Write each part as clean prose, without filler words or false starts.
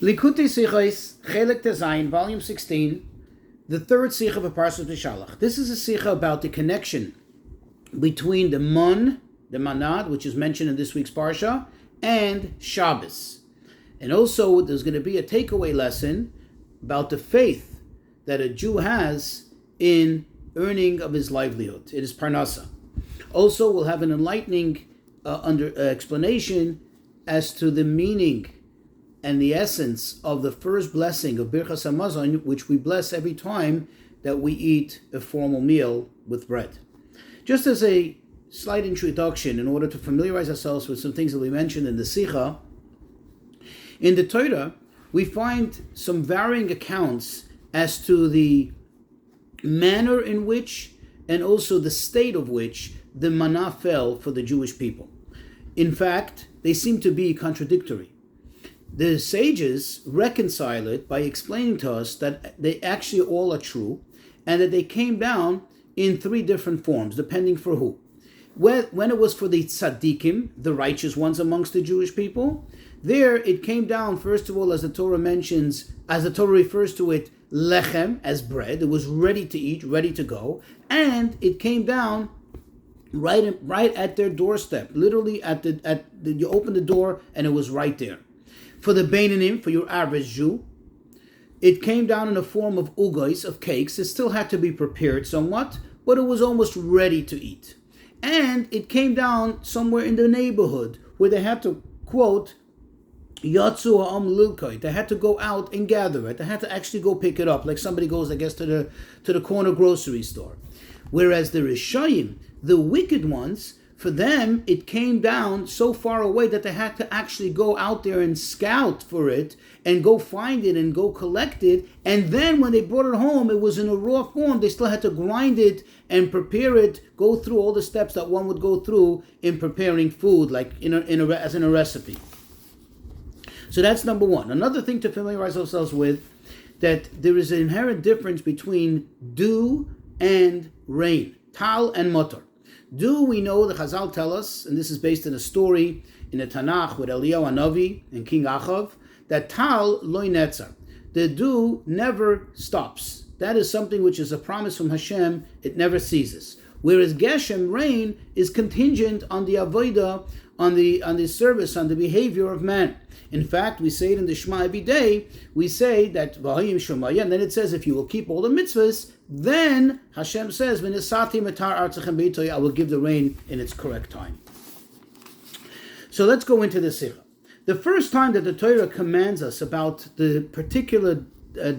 Likutei Sichos, Chelek Tezayin, Volume 16, the third Sicha of a Parshat Mishalach. This is a Sicha about the connection between the manad, which is mentioned in this week's Parsha, and Shabbos. And also, there's going to be a takeaway lesson about the faith that a Jew has in earning of his livelihood. It is Parnasa. Also, we'll have an enlightening explanation as to the meaning and the essence of the first blessing of Birchas Hamazon, which we bless every time that we eat a formal meal with bread. Just as a slight introduction, in order to familiarize ourselves with some things that we mentioned in the Sicha, in the Torah, we find some varying accounts as to the manner in which, and also the state of which, the manna fell for the Jewish people. In fact, they seem to be contradictory. The sages reconcile it by explaining to us that they actually all are true, and that they came down in three different forms, depending for who. When it was for the tzaddikim, the righteous ones amongst the Jewish people, there it came down, first of all, as the Torah mentions, as the Torah refers to it, lechem, as bread. It was ready to eat, ready to go, and it came down right at their doorstep. Literally, you open the door and it was right there. For the Beinanim, for your average Jew, it came down in the form of ugos, of cakes. It still had to be prepared somewhat, but it was almost ready to eat. And it came down somewhere in the neighborhood where they had to, quote, Yatsu ha'am lilkoi. They had to go out and gather it. They had to actually go pick it up, like somebody goes, I guess, to the corner grocery store. Whereas the Rishayim, the wicked ones, for them, it came down so far away that they had to actually go out there and scout for it and go find it and go collect it. And then when they brought it home, it was in a raw form. They still had to grind it and prepare it, go through all the steps that one would go through in preparing food, like as in a recipe. So that's number one. Another thing to familiarize ourselves with, that there is an inherent difference between dew and rain, tal and motor. Dew, we know, the Chazal tell us, and this is based on a story in the Tanakh with Eliyahu Hanavi and King Achav, that tal loy netzar, the dew never stops. That is something which is a promise from Hashem, it never ceases. Whereas Geshem, rain, is contingent on the avodah, on the service, on the behavior of man. In fact, we say it in the Shema every day, we say that V'hayim Shemaya, and then it says, if you will keep all the mitzvahs, then Hashem says, V'nesati metar artzachem beitoy, I will give the rain in its correct time. So let's go into the Sicha. The first time that the Torah commands us about the particular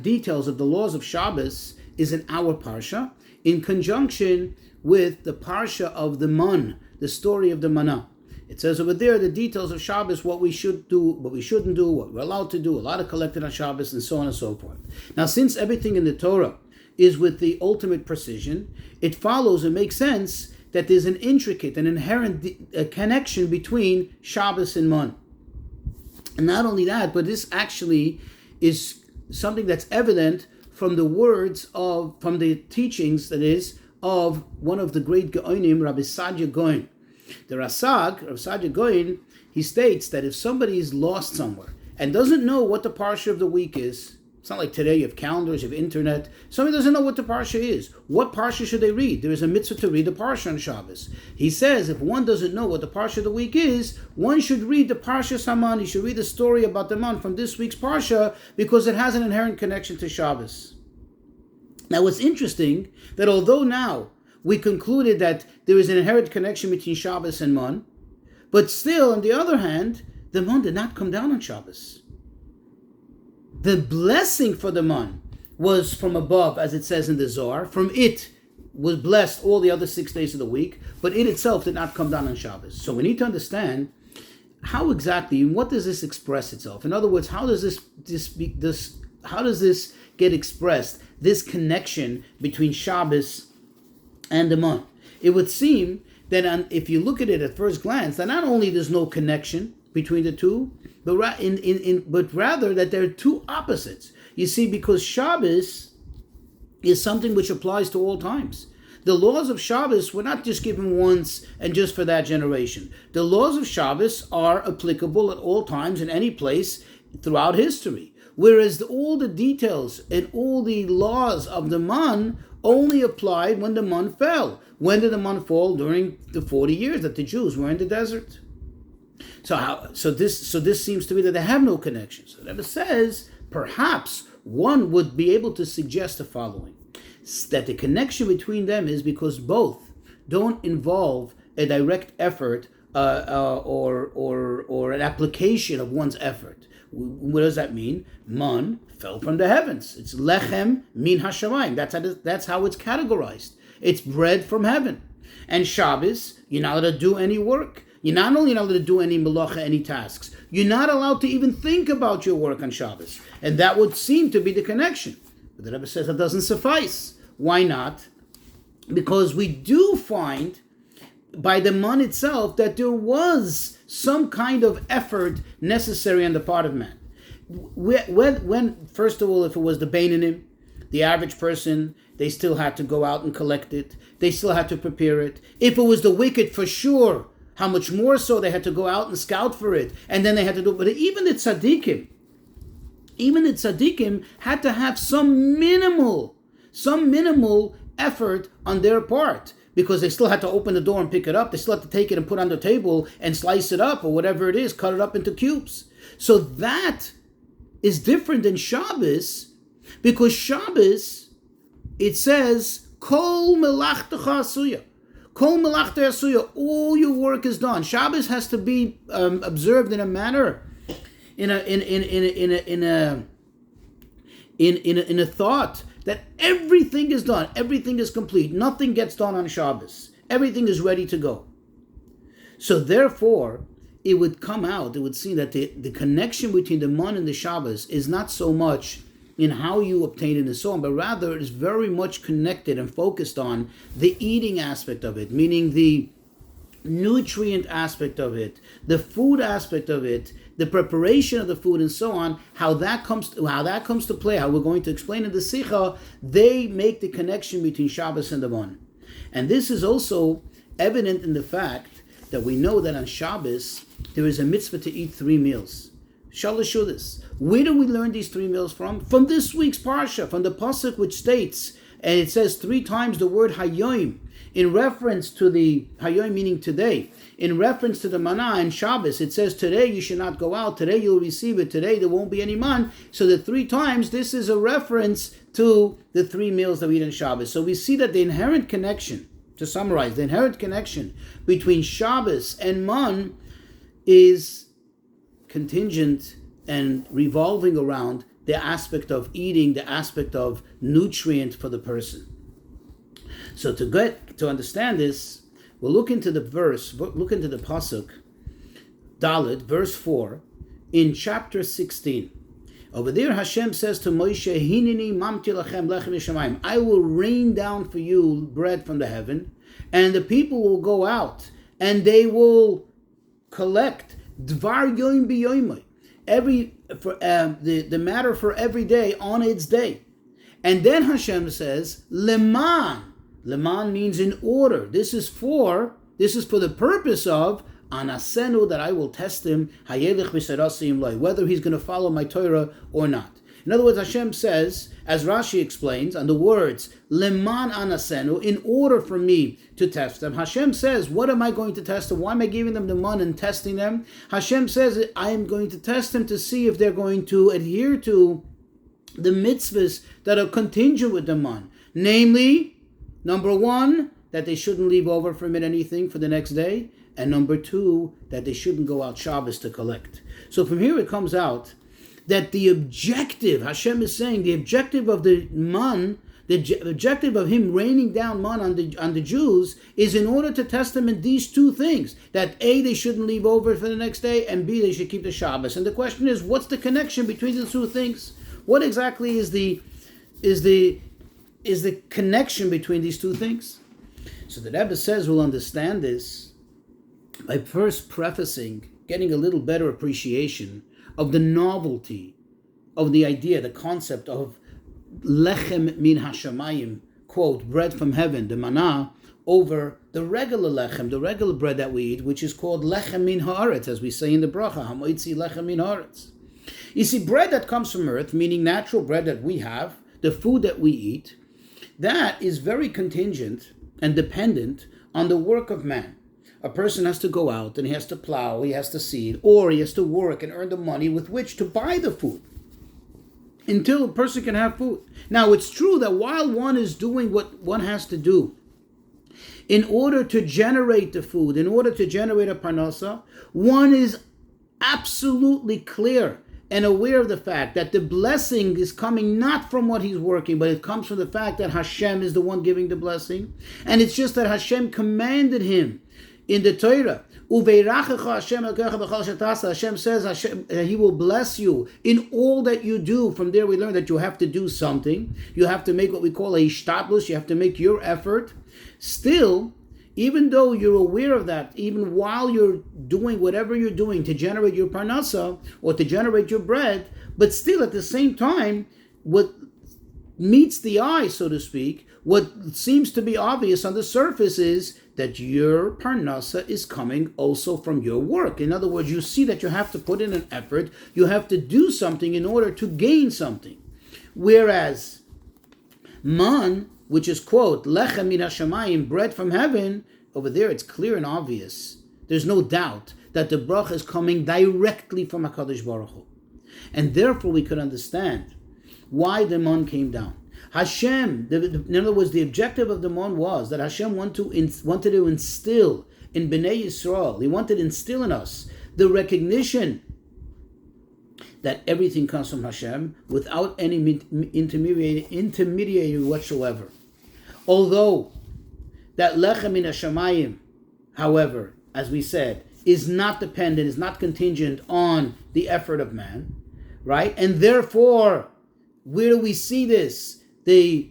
details of the laws of Shabbos is in our Parsha, in conjunction with the Parsha of the Man, the story of the Manna. It says over there the details of Shabbos, what we should do, what we shouldn't do, what we're allowed to do, a lot of collected on Shabbos, and so on and so forth. Now, since everything in the Torah is with the ultimate precision, it follows and makes sense that there's an intricate and inherent connection between Shabbos and Man. And not only that, but this actually is something that's evident from the words from the teachings, that is, of one of the great Gaonim, Rabbi Sadia Gaon. The Rasag, Rav Sadia Gaon, he states that if somebody is lost somewhere and doesn't know what the Parsha of the week is, it's not like today you have calendars, you have internet, somebody doesn't know what the Parsha is. What Parsha should they read? There is a mitzvah to read the Parsha on Shabbos. He says if one doesn't know what the Parsha of the week is, one should read the Parsha Haman. He should read the story about the man from this week's Parsha, because it has an inherent connection to Shabbos. Now what's interesting, that although now we concluded that there is an inherent connection between Shabbos and Man, but still, on the other hand, the Man did not come down on Shabbos. The blessing for the Man was from above, as it says in the Zohar. From it was blessed all the other 6 days of the week, but it itself did not come down on Shabbos. So we need to understand how exactly, and what does this express itself? In other words, how does this get expressed, this connection between Shabbos and the Man? It would seem that if you look at it at first glance, that not only there's no connection between the two, but rather that there are two opposites. You see, because Shabbos is something which applies to all times. The laws of Shabbos were not just given once and just for that generation. The laws of Shabbos are applicable at all times in any place throughout history. whereas all the details and all the laws of the man only applied when the man fell. When did the man fall? During the 40 years that the Jews were in the desert. So this seems to be that they have no connection. So the Rebbe says perhaps one would be able to suggest the following: that the connection between them is because both don't involve a direct effort or an application of one's effort. What does that mean? Man fell from the heavens. It's lechem min hashamayim. That's how it's categorized. It's bread from heaven. And Shabbos, you're not allowed to do any work. You're not only not allowed to do any malacha, any tasks. You're not allowed to even think about your work on Shabbos. And that would seem to be the connection. But the Rebbe says that doesn't suffice. Why not? Because we do find by the man itself that there was some kind of effort necessary on the part of man. When first of all, if it was the Beinanim, the average person, they still had to go out and collect it. They still had to prepare it. If it was the wicked, for sure, how much more so they had to go out and scout for it. And then they had to do it. But even the tzaddikim had to have some minimal effort on their part, because they still had to open the door and pick it up. They still had to take it and put it on the table and slice it up, or whatever it is, cut it up into cubes. So that is different than Shabbos, because Shabbos, it says, Kol melachtecha asuya. Kol melachtecha asuya. All your work is done. Shabbos has to be observed in a manner, in a thought that everything is done, everything is complete, nothing gets done on Shabbos, everything is ready to go. So therefore, it would seem that the connection between the man and the Shabbos is not so much in how you obtain it and so on, but rather it is very much connected and focused on the eating aspect of it, meaning the nutrient aspect of it, the food aspect of it, the preparation of the food, and so on. How that comes to play, how we're going to explain in the Sicha, they make the connection between Shabbos and the Mon. And this is also evident in the fact that we know that on Shabbos there is a mitzvah to eat 3 meals. Shalashudis. Where do we learn these 3 meals from? From this week's parsha, from the pasuk which states, and it says 3 times the word Hayoim, in reference to the Hayoim, meaning today, in reference to the manna and Shabbos. It says today you should not go out, today you'll receive it, today there won't be any man. So the 3 times, this is a reference to the 3 meals that we eat on Shabbos. So we see that the inherent connection, to summarize, the inherent connection between Shabbos and man is contingent and revolving around the aspect of eating, the aspect of nutrient for the person. So to understand this, we'll look into the pasuk Dalet, verse 4, in chapter 16. Over there, Hashem says to Moshe, "Hineni mamti lachem lechem mishamayim." I will rain down for you bread from the heaven, and the people will go out and they will collect dvar yoim biyoimai, the matter for every day on its day. And then Hashem says, "Leman." Leman means in order. This is for the purpose of anasenu, that I will test him, hayelich v'sarasim loy, whether he's going to follow my Torah or not. In other words, Hashem says, as Rashi explains, on the words leman anasenu, in order for me to test them. Hashem says, what am I going to test them? Why am I giving them the man and testing them? Hashem says, I am going to test them to see if they're going to adhere to the mitzvahs that are contingent with the man, namely, number 1, that they shouldn't leave over from it anything for the next day. And number 2, that they shouldn't go out Shabbos to collect. So from here it comes out that the objective, Hashem is saying, the objective of the man, the objective of him raining down man on the Jews is in order to test them in these 2 things. That A, they shouldn't leave over for the next day, and B, they should keep the Shabbos. And the question is, what's the connection between the 2 things? What exactly is the connection between these 2 things? So the Rebbe says we'll understand this by first prefacing, getting a little better appreciation of the novelty of the idea, the concept of lechem min hashamayim, quote, bread from heaven, the manna, over the regular lechem, the regular bread that we eat, which is called lechem min haaretz, as we say in the bracha, hamoitzi lechem min haaretz. You see, bread that comes from earth, meaning natural bread that we have, the food that we eat, that is very contingent and dependent on the work of man. A person has to go out and he has to plow, he has to seed, or he has to work and earn the money with which to buy the food until a person can have food. Now, it's true that while one is doing what one has to do in order to generate the food, in order to generate a parnasa, one is absolutely clear and aware of the fact that the blessing is coming not from what he's working, but it comes from the fact that Hashem is the one giving the blessing. And it's just that Hashem commanded him in the Torah. Hashem says he will bless you in all that you do. From there we learn that you have to do something. You have to make what we call a ishtadlus. You have to make your effort. Still, even though you're aware of that, even while you're doing whatever you're doing to generate your parnasa or to generate your bread, but still at the same time, what meets the eye, so to speak, what seems to be obvious on the surface is that your parnasa is coming also from your work. In other words, you see that you have to put in an effort, you have to do something in order to gain something. Whereas man, which is, quote, lechem min hashamayim, bread from heaven, over there it's clear and obvious. There's no doubt that the bracha is coming directly from HaKadosh Baruch Hu. And therefore we could understand why the man came down. Hashem, in other words, the objective of the man was that Hashem wanted to instill in Bnei Yisrael, he wanted to instill in us the recognition that everything comes from Hashem without any intermediary whatsoever. Although that lechem min hashamayim, however, as we said, is not dependent, is not contingent on the effort of man, right? And therefore, where do we see this? The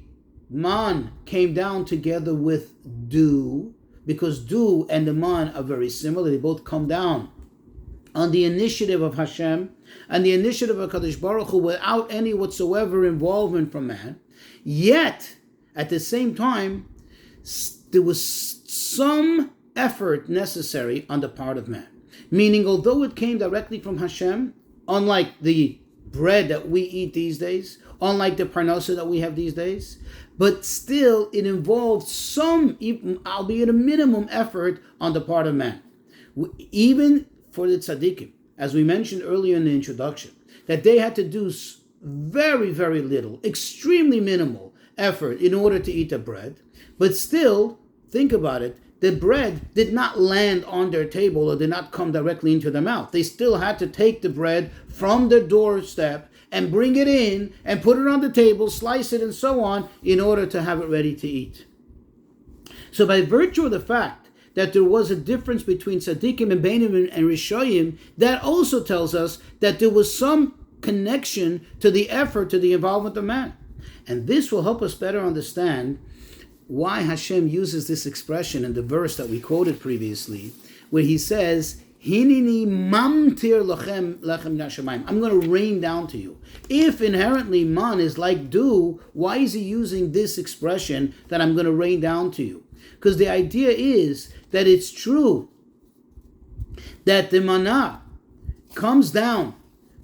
man came down together with dew, because dew and the man are very similar. They both come down on the initiative of Hashem and the initiative of HaKadosh Baruch Hu without any whatsoever involvement from man. Yet, at the same time, there was some effort necessary on the part of man. Meaning, although it came directly from Hashem, unlike the bread that we eat these days, unlike the parnasa that we have these days, but still it involved some, albeit a minimum effort on the part of man. Even for the tzaddikim, as we mentioned earlier in the introduction, that they had to do very, very little, extremely minimal effort in order to eat the bread. But still, think about it, the bread did not land on their table or did not come directly into their mouth. They still had to take the bread from the doorstep and bring it in and put it on the table, slice it and so on, in order to have it ready to eat. So by virtue of the fact that there was a difference between tzaddikim and beinim and rishoyim, that also tells us that there was some connection to the effort, to the involvement of man. And this will help us better understand why Hashem uses this expression in the verse that we quoted previously, where he says, Hinini mamtir lechem nashamayim. I'm going to rain down to you. If inherently man is like dew, why is he using this expression that I'm going to rain down to you? Because the idea is that it's true that the manna comes down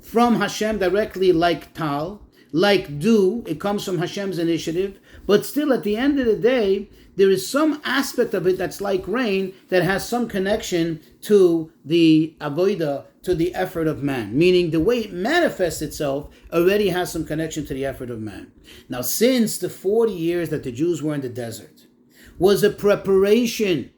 from Hashem directly like tal, like dew. It comes from Hashem's initiative. But still, at the end of the day, there is some aspect of it that's like rain that has some connection to the avodah, to the effort of man. Meaning the way it manifests itself already has some connection to the effort of man. Now, since the 40 years that the Jews were in the desert was a preparation,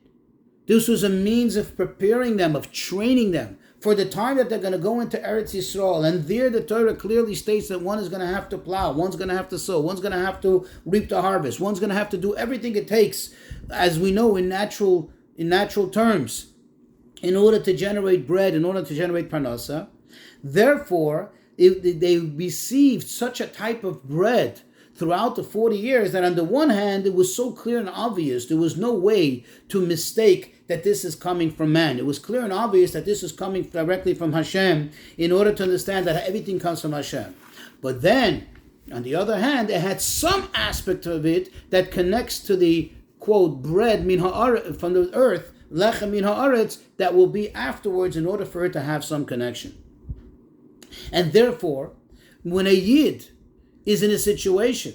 this was a means of preparing them, of training them for the time that they're going to go into Eretz Yisrael. And there the Torah clearly states that one is going to have to plow, one's going to have to sow, one's going to have to reap the harvest, one's going to have to do everything it takes, as we know in natural terms, in order to generate bread, in order to generate parnasa. Therefore, they received such a type of bread throughout the 40 years that on the one hand, it was so clear and obvious, there was no way to mistake that this is coming from man. It was clear and obvious that this is coming directly from Hashem in order to understand that everything comes from Hashem. But then, on the other hand, it had some aspect of it that connects to the, quote, bread min ha'aretz, from the earth, lechem min ha'aretz, that will be afterwards in order for it to have some connection. And therefore, when a Yid is in a situation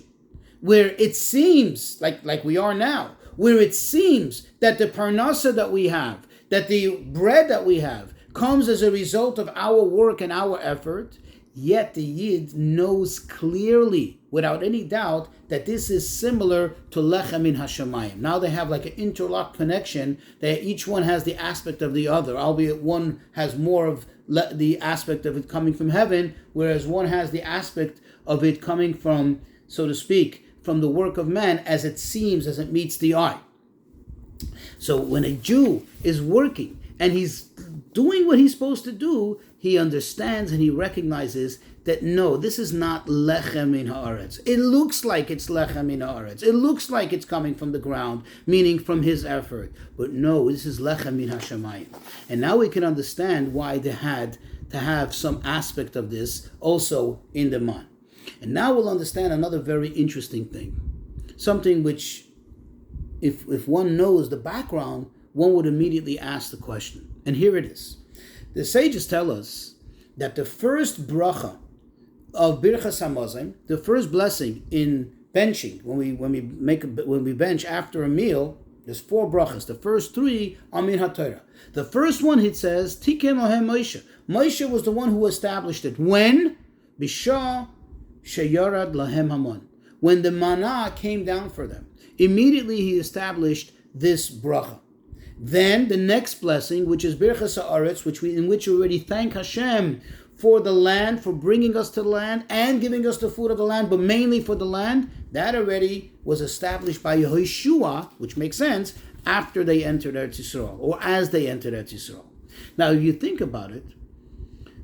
where it seems, like we are now, where it seems that the parnasa that we have, that the bread that we have, comes as a result of our work and our effort, yet the Yid knows clearly, without any doubt, that this is similar to lechem min hashamayim. Now they have like an interlocked connection, that each one has the aspect of the other, albeit one has more of the aspect of it coming from heaven, whereas one has the aspect of it coming from, so to speak, from the work of man, as it seems, as it meets the eye. So when a Jew is working and he's doing what he's supposed to do, he understands and he recognizes that no, this is not lechem min haaretz. It looks like it's lechem min haaretz. It looks like it's coming from the ground, meaning from his effort. But no, this is lechem min hashamayim. And now we can understand why they had to have some aspect of this also in the man. And now we'll understand another very interesting thing. Something which, if one knows the background, one would immediately ask the question. And here it is. The sages tell us that the first bracha of Birchas Hamazon, the first blessing in benching, when we bench after a meal, there's 4 brachas. The first 3 are min haTorah. The first one, it says, Tikem Lahem Moshe. Moshe was the one who established it. When? Bishah Sheyarad Lahem Hamon. When the manna came down for them. Immediately he established this bracha. Then the next blessing, which is Birchas Haaretz, in which we already thank Hashem for the land, for bringing us to the land and giving us the food of the land, but mainly for the land, that already was established by Yehoshua, which makes sense, after they entered Eretz Yisrael, or as they entered Eretz Yisrael. Now, if you think about it,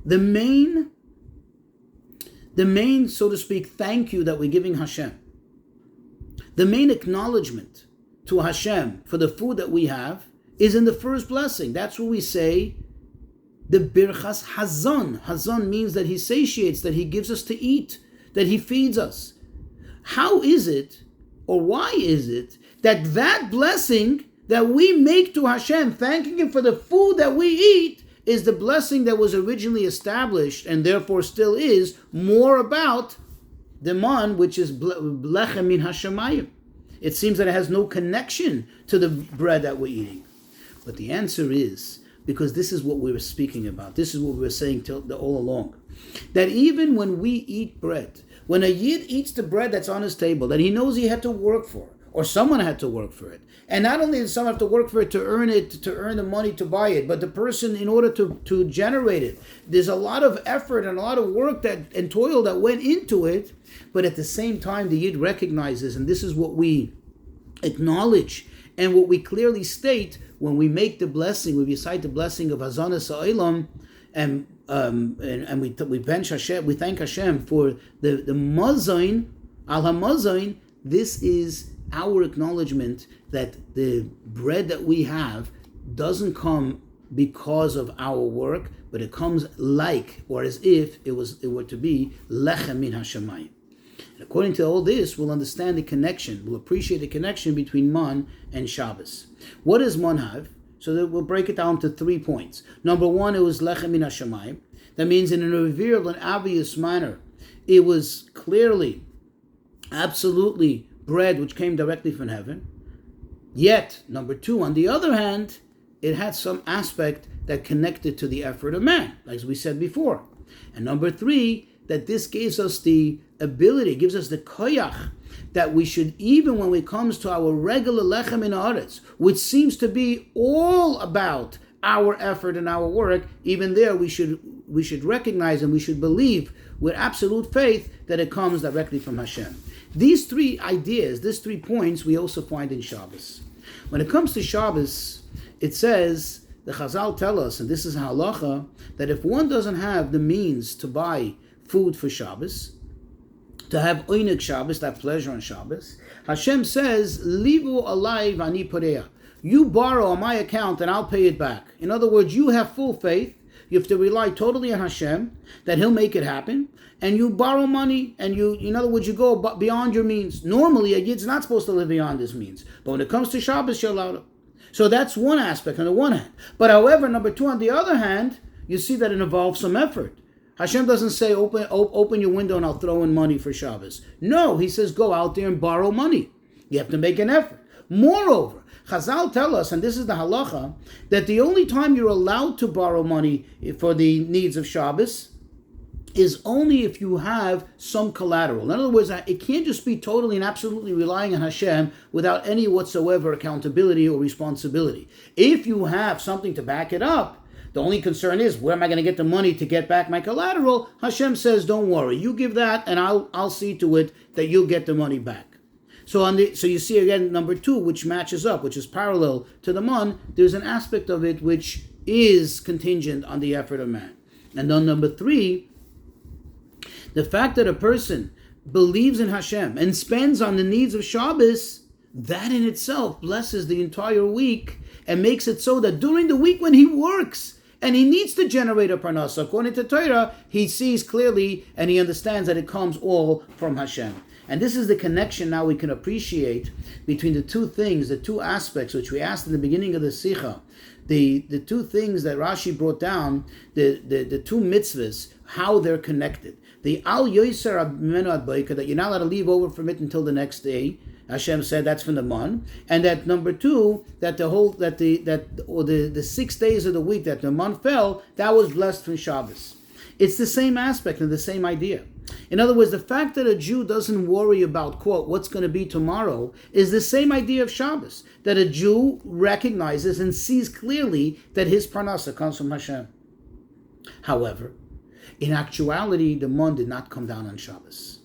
the main, so to speak, thank you that we're giving Hashem, the main acknowledgement to Hashem for the food that we have, is in the first blessing. That's what we say, the Birchas Hazon. Hazon means that he satiates, that he gives us to eat, that he feeds us. How is it, or why is it, that blessing that we make to Hashem, thanking him for the food that we eat, is the blessing that was originally established, and therefore still is, more about the man, which is lechem min hashamayim? It seems that it has no connection to the bread that we're eating. But the answer is, because this is what we were speaking about, this is what we were saying all along, that even when we eat bread, when a Yid eats the bread that's on his table, that he knows he had to work for, or someone had to work for it, and not only did someone have to work for it, to earn the money to buy it, but the person, in order to generate it, there's a lot of effort and a lot of work and toil that went into it, but at the same time, the Yid recognizes, and this is what we acknowledge, and what we clearly state when we make the blessing, we recite the blessing of Hazanas Ha'olam, and we bench Hashem, we thank Hashem for the mazain, al hamazain. This is our acknowledgement that the bread that we have doesn't come because of our work, but it comes like, or as if it were to be lechem min hashamayim. According to all this, we'll understand the connection, we'll appreciate the connection between man and Shabbos. What does man have? So we'll break it down to 3 points. Number 1, it was lechem min hashamayim. That means in a revealed and obvious manner, it was clearly, absolutely bread which came directly from heaven. Yet, number 2, on the other hand, it had some aspect that connected to the effort of man, as we said before. And number 3, that this gives us the ability, gives us the koyach, that we should, even when it comes to our regular lechem in haaretz, which seems to be all about our effort and our work, even there we should recognize and we should believe with absolute faith that it comes directly from Hashem. These 3 ideas, these 3 points, we also find in Shabbos. When it comes to Shabbos, it says, the Chazal tell us, and this is halacha, that if one doesn't have the means to buy food for Shabbos, to have oinig Shabbos, that pleasure on Shabbos, Hashem says, Livu alai v'ani pareah. You borrow on my account and I'll pay it back. In other words, you have full faith. You have to rely totally on Hashem, that He'll make it happen. And you borrow money, and in other words, you go beyond your means. Normally, a Yid's not supposed to live beyond his means. But when it comes to Shabbos, you're allowed to. So that's one aspect on the one hand. But however, number 2, on the other hand, you see that it involves some effort. Hashem doesn't say, open your window and I'll throw in money for Shabbos. No, he says, go out there and borrow money. You have to make an effort. Moreover, Chazal tell us, and this is the halacha, that the only time you're allowed to borrow money for the needs of Shabbos is only if you have some collateral. In other words, it can't just be totally and absolutely relying on Hashem without any whatsoever accountability or responsibility. If you have something to back it up, the only concern is, where am I going to get the money to get back my collateral? Hashem says, don't worry, you give that and I'll see to it that you'll get the money back. So you see again, number 2, which matches up, which is parallel to the mon, there's an aspect of it which is contingent on the effort of man. And then number 3, the fact that a person believes in Hashem and spends on the needs of Shabbos, that in itself blesses the entire week and makes it so that during the week when he works and he needs to generate a parnasa, according to Torah, he sees clearly and he understands that it comes all from Hashem. And this is the connection now we can appreciate between the two things, the two aspects which we asked in the beginning of the Sicha, the two things that Rashi brought down, the two mitzvahs, how they're connected. The al yoser mimenu ad boker, that you're not allowed to leave over from it until the next day. Hashem said that's from the mon, and that number 2, that the 6 days of the week that the mon fell, that was blessed from Shabbos. It's the same aspect and the same idea. In other words, the fact that a Jew doesn't worry about, quote, what's going to be tomorrow, is the same idea of Shabbos, that a Jew recognizes and sees clearly that his parnasa comes from Hashem. However, in actuality, the mon did not come down on Shabbos.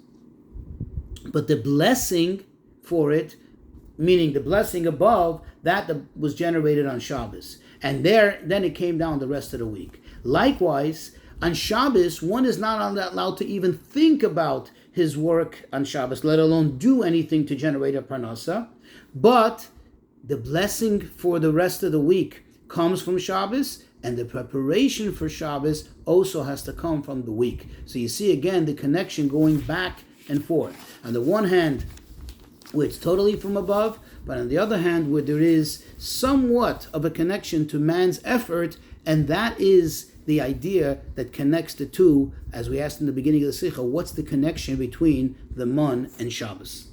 But the blessing for it, meaning the blessing above, that was generated on Shabbos. And then it came down the rest of the week. Likewise, on Shabbos, one is not allowed to even think about his work on Shabbos, let alone do anything to generate a parnasa. But the blessing for the rest of the week comes from Shabbos, and the preparation for Shabbos also has to come from the week. So you see again the connection going back and forth. On the one hand, where it's totally from above, but on the other hand, where there is somewhat of a connection to man's effort, and that is the idea that connects the two, as we asked in the beginning of the Sicha, what's the connection between the mon and Shabbos?